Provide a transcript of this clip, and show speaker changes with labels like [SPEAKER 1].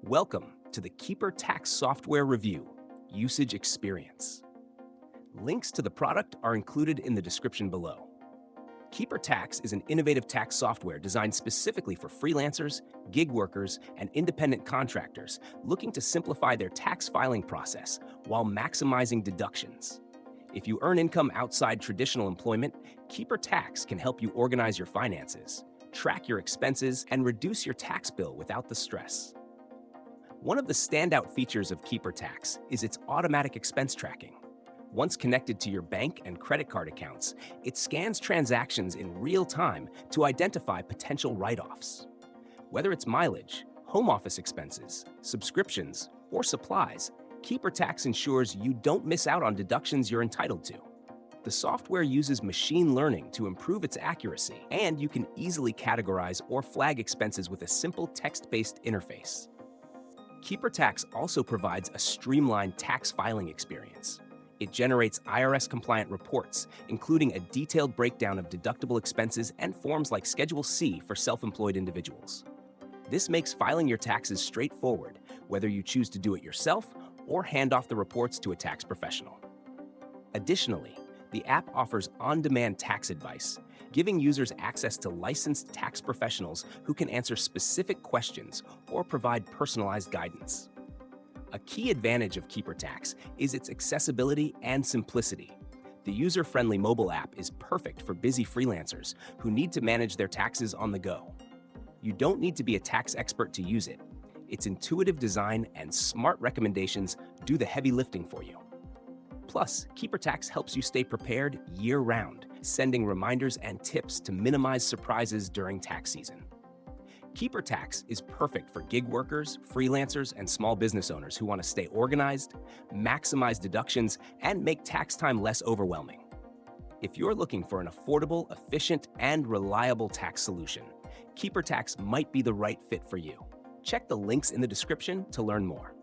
[SPEAKER 1] Welcome to the Keeper Tax Software Review Usage Experience. Links to the product are included in the description below. Keeper Tax is an innovative tax software designed specifically for freelancers, gig workers, and independent contractors looking to simplify their tax filing process while maximizing deductions. If you earn income outside traditional employment, Keeper Tax can help you organize your finances, track your expenses, and reduce your tax bill without the stress. One of the standout features of Keeper Tax is its automatic expense tracking. Once connected to your bank and credit card accounts, it scans transactions in real time to identify potential write-offs. Whether it's mileage, home office expenses, subscriptions, or supplies, Keeper Tax ensures you don't miss out on deductions you're entitled to. The software uses machine learning to improve its accuracy, and you can easily categorize or flag expenses with a simple text-based interface. Keeper Tax also provides a streamlined tax filing experience. It generates IRS-compliant reports, including a detailed breakdown of deductible expenses and forms like Schedule C for self-employed individuals. This makes filing your taxes straightforward, whether you choose to do it yourself or hand off the reports to a tax professional. Additionally, the app offers on-demand tax advice, giving users access to licensed tax professionals who can answer specific questions or provide personalized guidance. A key advantage of Keeper Tax is its accessibility and simplicity. The user-friendly mobile app is perfect for busy freelancers who need to manage their taxes on the go. You don't need to be a tax expert to use it. Its intuitive design and smart recommendations do the heavy lifting for you. Plus, Keeper Tax helps you stay prepared year-round, sending reminders and tips to minimize surprises during tax season. Keeper Tax is perfect for gig workers, freelancers, and small business owners who want to stay organized, maximize deductions, and make tax time less overwhelming. If you're looking for an affordable, efficient, and reliable tax solution, Keeper Tax might be the right fit for you. Check the links in the description to learn more.